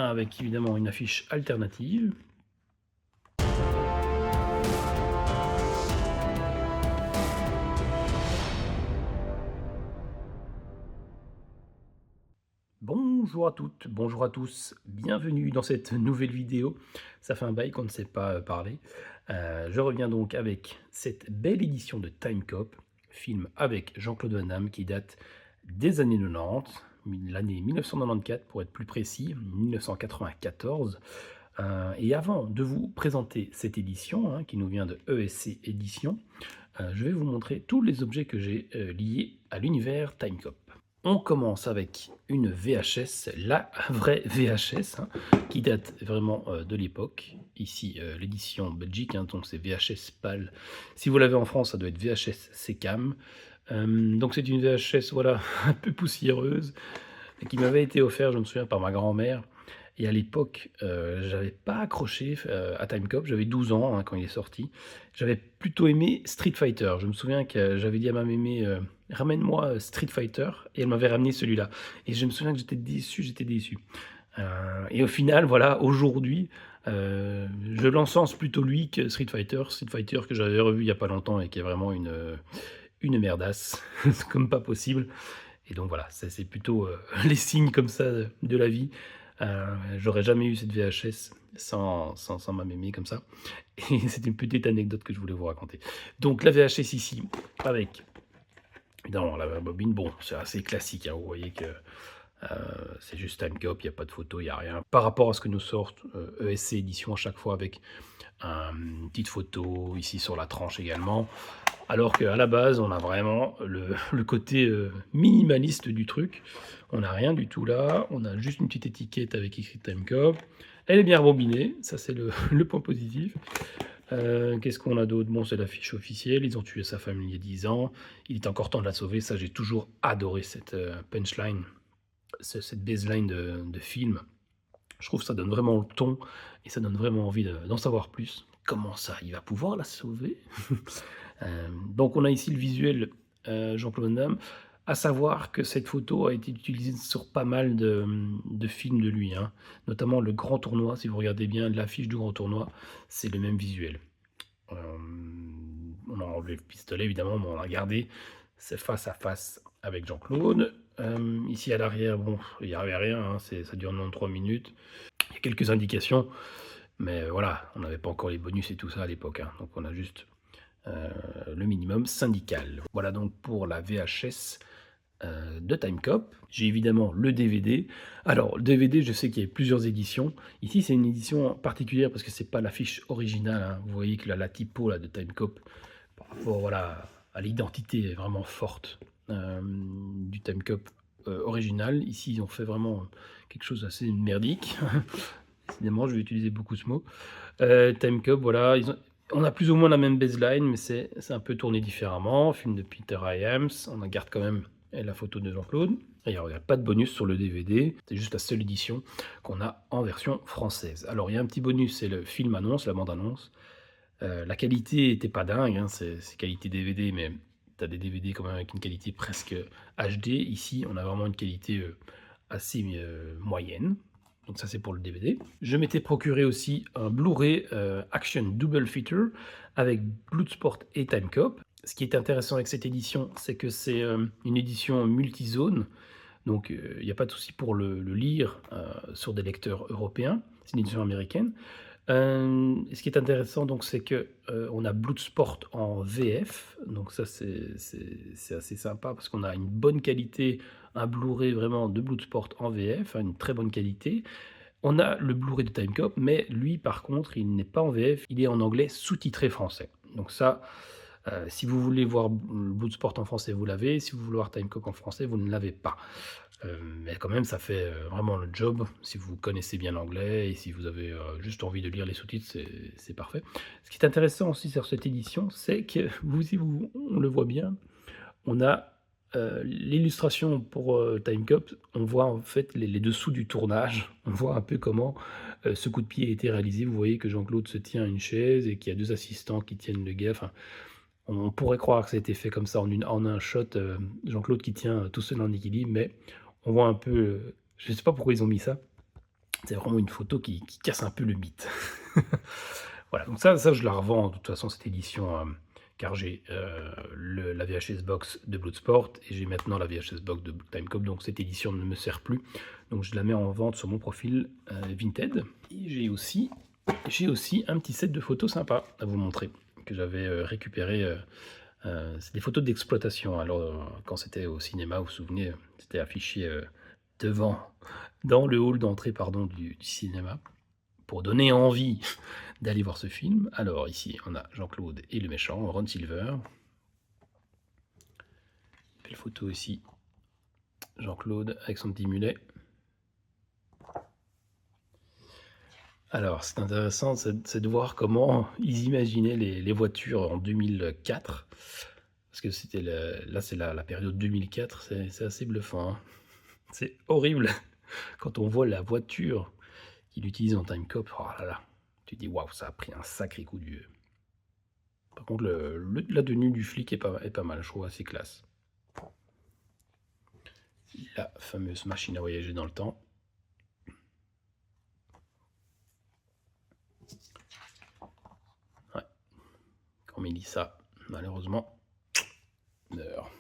avec évidemment une affiche alternative. Bonjour à toutes, bonjour à tous, bienvenue dans cette nouvelle vidéo. Ça fait un bail qu'on ne s'est pas parlé. Je reviens donc avec cette belle édition de Timecop, film avec Jean-Claude Van Damme qui date des années 90, l'année 1994 pour être plus précis, 1994. Et avant de vous présenter cette édition, qui nous vient de ESC Édition, je vais vous montrer tous les objets que j'ai liés à l'univers Timecop. On commence avec une VHS, la vraie VHS, qui date vraiment de l'époque. Ici, l'édition Belgique, donc c'est VHS PAL. Si vous l'avez en France, ça doit être VHS SECAM. Donc c'est une VHS, voilà, un peu poussiéreuse, qui m'avait été offerte, je me souviens, par ma grand-mère. Et à l'époque, j'avais pas accroché à Timecop, j'avais 12 ans quand il est sorti. J'avais plutôt aimé Street Fighter. Je me souviens que j'avais dit à ma mémé, ramène-moi Street Fighter, et elle m'avait ramené celui-là. Et je me souviens que j'étais déçu. Et au final, voilà, aujourd'hui, je l'encense plutôt lui que Street Fighter que j'avais revu il y a pas longtemps et qui est vraiment une merdasse, comme pas possible. Et donc voilà, c'est plutôt les signes comme ça de la vie. J'aurais jamais eu cette VHS sans ma mémé comme ça. Et c'est une petite anecdote que je voulais vous raconter. Donc la VHS ici, avec évidemment la bobine, bon, c'est assez classique, vous voyez que c'est juste Timecop, il n'y a pas de photo, il n'y a rien. Par rapport à ce que nous sortent ESC Édition à chaque fois avec une petite photo ici sur la tranche également. Alors qu'à la base, on a vraiment le côté minimaliste du truc. On n'a rien du tout là. On a juste une petite étiquette avec écrit Timecop. Elle est bien rebobinée. Ça, c'est le point positif. Qu'est-ce qu'on a d'autre? Bon, c'est la fiche officielle. Ils ont tué sa famille il y a 10 ans. Il est encore temps de la sauver. Ça, j'ai toujours adoré cette punchline, cette baseline de film. Je trouve que ça donne vraiment le ton et ça donne vraiment envie d'en savoir plus. Comment ça? Il va pouvoir la sauver? Donc on a ici le visuel Jean-Claude Van Damme, à savoir que cette photo a été utilisée sur pas mal de films de lui, notamment le Grand Tournoi. Si vous regardez bien l'affiche du Grand Tournoi, c'est le même visuel. On a enlevé le pistolet évidemment, mais on l'a gardé. C'est face à face avec Jean-Claude. Ici à l'arrière, bon, il n'y avait rien, ça dure 93 minutes. Il y a quelques indications, mais voilà, on n'avait pas encore les bonus et tout ça à l'époque, donc on a juste le minimum syndical. Voilà donc pour la VHS de Timecop. J'ai évidemment le DVD. Alors, le DVD, je sais qu'il y a plusieurs éditions. Ici, c'est une édition particulière parce que c'est pas l'affiche originale. Vous voyez que la typo là, de Timecop, par rapport voilà, à l'identité vraiment forte du Timecop original. Ici, ils ont fait vraiment quelque chose d'assez merdique. Décidément, je vais utiliser beaucoup ce mot. Timecop, voilà, on a plus ou moins la même baseline, mais c'est un peu tourné différemment. Film de Peter Hyams, on en garde quand même la photo de Jean-Claude. Il n'y a pas de bonus sur le DVD, c'est juste la seule édition qu'on a en version française. Alors il y a un petit bonus, c'est le film annonce, la bande-annonce. La qualité n'était pas dingue, c'est qualité DVD, mais tu as des DVD quand même avec une qualité presque HD. Ici, on a vraiment une qualité assez moyenne. Donc ça c'est pour le DVD. Je m'étais procuré aussi un Blu-ray Action Double Feature avec Bloodsport et Timecop. Ce qui est intéressant avec cette édition, c'est que c'est une édition multizone. Donc il n'y a pas de souci pour le lire sur des lecteurs européens. C'est une édition américaine. Ce qui est intéressant, donc, c'est que on a Bloodsport en VF, donc ça c'est assez sympa parce qu'on a une bonne qualité, un Blu-ray vraiment de Bloodsport en VF, une très bonne qualité. On a le Blu-ray de Timecop, mais lui par contre il n'est pas en VF, il est en anglais sous-titré français. Donc ça, si vous voulez voir Bloodsport en français, vous l'avez. Si vous voulez voir Timecop en français, vous ne l'avez pas. Mais quand même, ça fait vraiment le job. Si vous connaissez bien l'anglais et si vous avez juste envie de lire les sous-titres, c'est parfait. Ce qui est intéressant aussi sur cette édition, c'est que on le voit bien, on a l'illustration pour Timecop. On voit en fait les dessous du tournage. On voit un peu comment ce coup de pied a été réalisé. Vous voyez que Jean-Claude se tient à une chaise et qu'il y a 2 assistants qui tiennent le gars. Enfin, on pourrait croire que ça a été fait comme ça en un shot, Jean-Claude qui tient tout seul en équilibre, mais on voit un peu, je ne sais pas pourquoi ils ont mis ça. C'est vraiment une photo qui casse un peu le mythe. Voilà, donc ça je la revends de toute façon cette édition, car j'ai, la VHS box de Bloodsport et j'ai maintenant la VHS box de Timecop, donc cette édition ne me sert plus. Donc je la mets en vente sur mon profil, Vinted. Et j'ai aussi un petit set de photos sympas à vous montrer, que j'avais, récupéré, c'est des photos d'exploitation. Alors, quand c'était au cinéma, vous vous souvenez, c'était affiché, devant dans le hall d'entrée, pardon, du cinéma, pour donner envie d'aller voir ce film. Alors ici, on a Jean-Claude et le méchant, Ron Silver. Belle photo ici, Jean-Claude avec son petit mulet. Alors, c'est intéressant, c'est de voir comment ils imaginaient les voitures en 2004. Parce que c'était là, c'est la période 2004, c'est assez bluffant, hein. C'est horrible quand on voit la voiture qu'il utilise en Timecop. Oh là là, tu te dis waouh, ça a pris un sacré coup de vieux. Par contre, la tenue du flic est pas mal, je trouve assez classe. La fameuse machine à voyager dans le temps. Ouais. Quand Mélissa, malheureusement, meurt.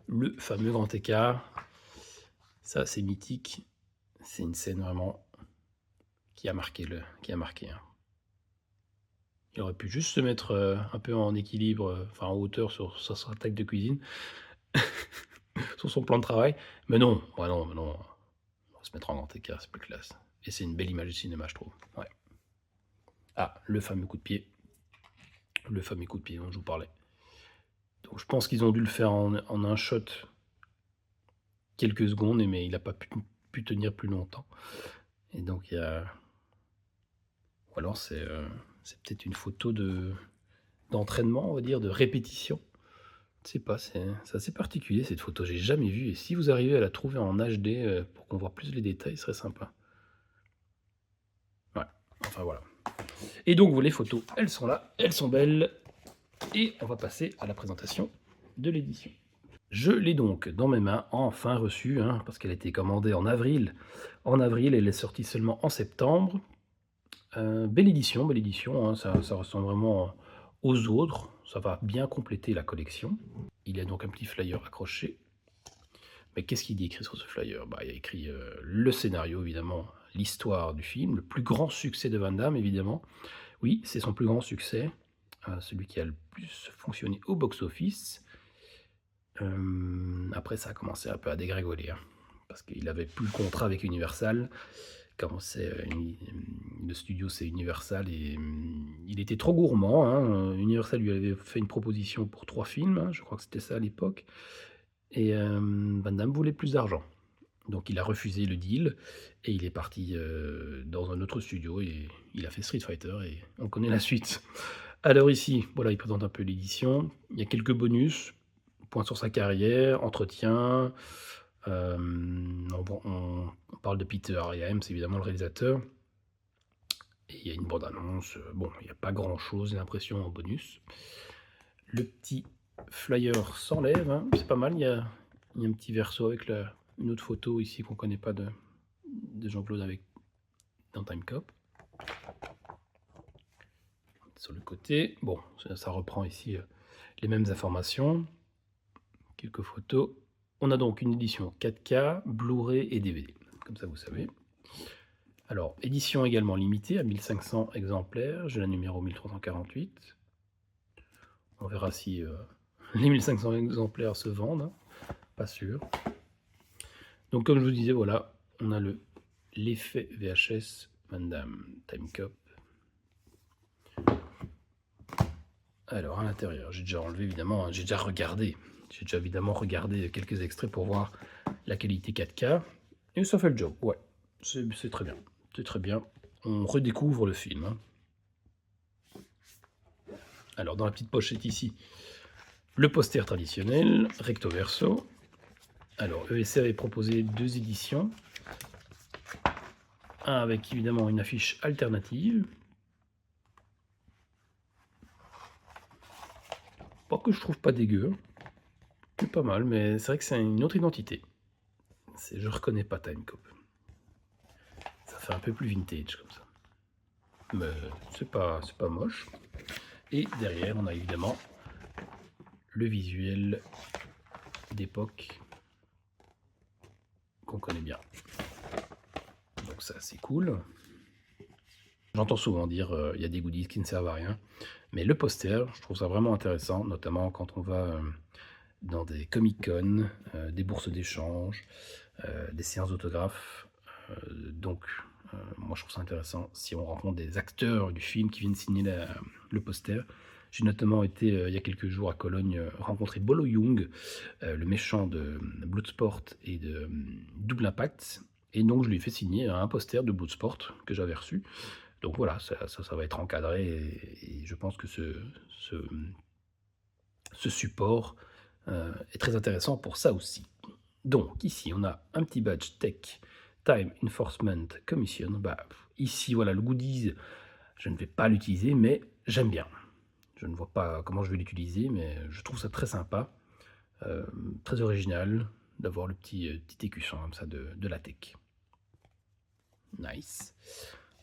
Le fameux grand écart. Ça, c'est mythique. C'est une scène vraiment qui a marqué. Hein. Il aurait pu juste se mettre un peu en équilibre, enfin en hauteur sur sa table de cuisine, sur son plan de travail. Mais non, non, on va se mettre en grand écart, c'est plus classe. Et c'est une belle image du cinéma, je trouve. Ouais. Ah, le fameux coup de pied. Le fameux coup de pied dont je vous parlais. Donc je pense qu'ils ont dû le faire en un shot quelques secondes, mais il n'a pas pu tenir plus longtemps. Et donc il y a... Ou alors c'est peut-être une photo d'entraînement, on va dire, de répétition. Je sais pas, c'est assez particulier cette photo, j'ai jamais vu. Et si vous arrivez à la trouver en HD pour qu'on voit plus les détails, ce serait sympa. Ouais, enfin voilà. Et donc les photos, elles sont là, elles sont belles. Et on va passer à la présentation de l'édition. Je l'ai donc dans mes mains, enfin reçue, hein, parce qu'elle a été commandée en avril. En avril, elle est sortie seulement en septembre. Belle édition, hein, ça ressemble vraiment aux autres. Ça va bien compléter la collection. Il y a donc un petit flyer accroché. Mais qu'est-ce qu'il dit écrit sur ce flyer? Il y a écrit le scénario, évidemment, l'histoire du film, le plus grand succès de Van Damme, évidemment. Oui, c'est son plus grand succès, celui qui a le plus fonctionné au box-office. Après, ça a commencé un peu à dégringoler, hein, parce qu'il avait plus le contrat avec Universal. Comme le studio, c'est Universal, et il était trop gourmand, hein. Universal lui avait fait une proposition pour 3 films, hein, je crois que c'était ça à l'époque, et Van Damme voulait plus d'argent. Donc il a refusé le deal, et il est parti dans un autre studio, et il a fait Street Fighter, et on connaît la suite. Alors ici, voilà, il présente un peu l'édition. Il y a quelques bonus, point sur sa carrière, entretien. On parle de Peter Hyams, c'est évidemment le réalisateur. Et il y a une bande-annonce. Bon, il n'y a pas grand-chose, j'ai l'impression, en bonus. Le petit flyer s'enlève, hein, c'est pas mal. Il y a un petit verso avec une autre photo ici qu'on ne connaît pas de Jean-Claude dans Timecop. Sur le côté, bon, ça reprend ici les mêmes informations. Quelques photos. On a donc une édition 4K, Blu-ray et DVD, comme ça vous savez. Alors, édition également limitée à 1500 exemplaires, j'ai la numéro 1348. On verra si les 1500 exemplaires se vendent, hein, pas sûr. Donc comme je vous disais, voilà, on a l'effet VHS Van Damme Timecop. Alors à l'intérieur, j'ai déjà enlevé évidemment, hein, j'ai déjà évidemment regardé quelques extraits pour voir la qualité 4K. Et ça fait le job, ouais, c'est très bien. C'est très bien. On redécouvre le film, hein. Alors, dans la petite pochette ici, le poster traditionnel, recto verso. Alors, ESR avait proposé 2 éditions. Un avec évidemment une affiche alternative. Pas que je trouve pas dégueu. C'est pas mal, mais c'est vrai que c'est une autre identité. Je reconnais pas Timecop. fait un peu plus vintage comme ça. Mais c'est pas moche. Et derrière, on a évidemment le visuel d'époque qu'on connaît bien. Donc ça, c'est cool. J'entends souvent dire il y a des goodies qui ne servent à rien. Mais le poster, je trouve ça vraiment intéressant, notamment quand on va dans des Comic-Con, des bourses d'échange, des séances d'autographes. Donc, moi, je trouve ça intéressant si on rencontre des acteurs du film qui viennent signer le poster. J'ai notamment été, il y a quelques jours à Cologne, rencontrer Bolo Young, le méchant de Bloodsport et de Double Impact. Et donc, je lui ai fait signer un poster de Bloodsport que j'avais reçu. Donc voilà, ça va être encadré et je pense que ce support est très intéressant pour ça aussi. Donc ici, on a un petit badge Tech Time Enforcement Commission. Bah, ici, voilà, le goodies, je ne vais pas l'utiliser, mais j'aime bien. Je ne vois pas comment je vais l'utiliser, mais je trouve ça très sympa, très original d'avoir le petit écusson comme ça de la tech. Nice.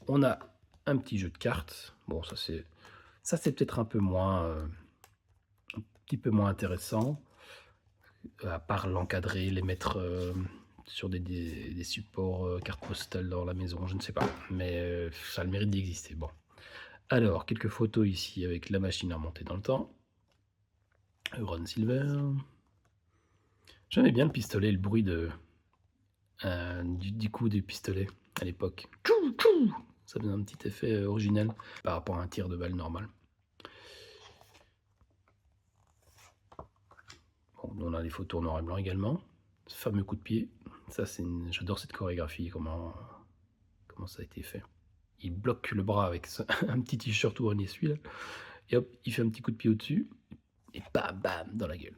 On a un petit jeu de cartes. Bon, ça c'est peut-être un peu moins, un petit peu moins intéressant, à part l'encadrer, les mettre sur des supports cartes postales dans la maison, je ne sais pas, mais ça a le mérite d'exister. Bon. Alors, quelques photos ici avec la machine à remonter dans le temps. Ron Silver. J'aimais bien le pistolet, le bruit du coup du pistolet à l'époque. Ça faisait un petit effet original par rapport à un tir de balle normal. Bon, on a des photos noir et blanc également. Ce fameux coup de pied. Ça, j'adore cette chorégraphie, comment ça a été fait. Il bloque le bras avec un petit t-shirt ou un essuie, et hop, il fait un petit coup de pied au-dessus, et bam, bam, dans la gueule.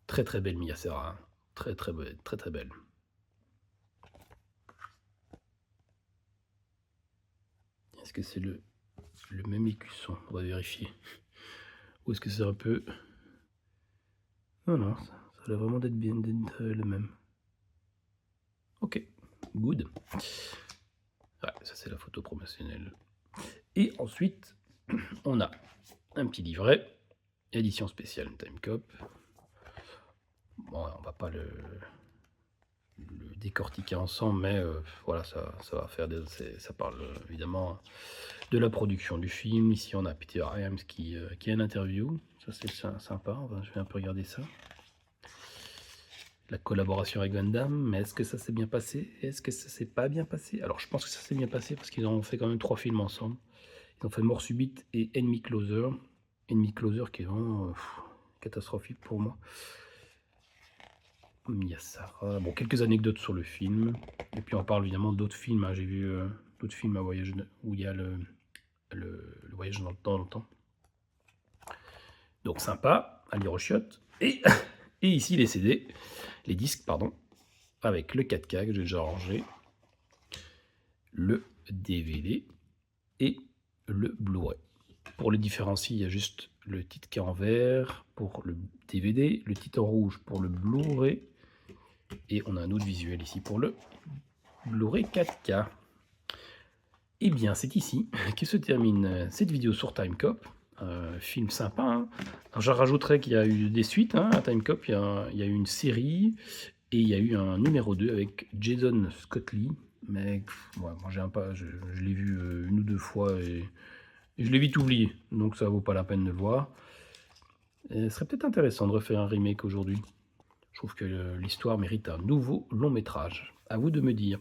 Très très belle Miyasera, hein. Très très belle, très très belle. Est-ce que c'est le même écusson? On va vérifier. Ou est-ce que c'est un peu... Non, ça a l'air vraiment d'être bien le même. Ok, good. Ouais, ça c'est la photo promotionnelle. Et ensuite, on a un petit livret, édition spéciale Timecop. Bon, on va pas le décortiquer ensemble, mais voilà, ça va faire ça parle évidemment de la production du film. Ici, on a Peter Hyams qui a une interview. Ça, c'est sympa. Je vais un peu regarder ça. La collaboration avec Van Damme, mais est-ce que ça s'est bien passé? Est-ce que ça s'est pas bien passé? Alors, je pense que ça s'est bien passé parce qu'ils ont fait quand même 3 films ensemble. Ils ont fait Mort Subite et Enemy Closer. Enemy Closer qui est vraiment catastrophique pour moi. Miyasara. Bon, quelques anecdotes sur le film. Et puis on parle évidemment d'autres films. Hein. J'ai vu d'autres films à voyage où il y a le voyage dans le temps. Donc sympa, à lire au chiottes. Et ici les CD, les disques, pardon, avec le 4K que j'ai déjà rangé, le DVD et le Blu-ray. Pour les différencier, il y a juste le titre qui est en vert pour le DVD, le titre en rouge pour le Blu-ray, et on a un autre visuel ici pour le Blu-ray 4K. Et bien, c'est ici que se termine cette vidéo sur Timecop. Film sympa. Hein. Je rajouterais qu'il y a eu des suites hein, à Timecop. Il y a eu une série et il y a eu un numéro 2 avec Jason Scott Lee. Mais ouais, moi, je l'ai vu une ou deux fois et je l'ai vite oublié. Donc ça vaut pas la peine de le voir. Ce serait peut-être intéressant de refaire un remake aujourd'hui. Je trouve que l'histoire mérite un nouveau long métrage. À vous de me dire.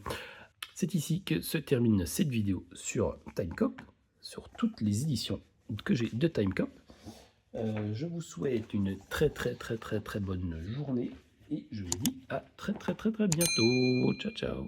C'est ici que se termine cette vidéo sur Timecop, sur toutes les éditions que j'ai de Timecop. Je vous souhaite une très bonne journée et je vous dis à très bientôt. Ciao ciao.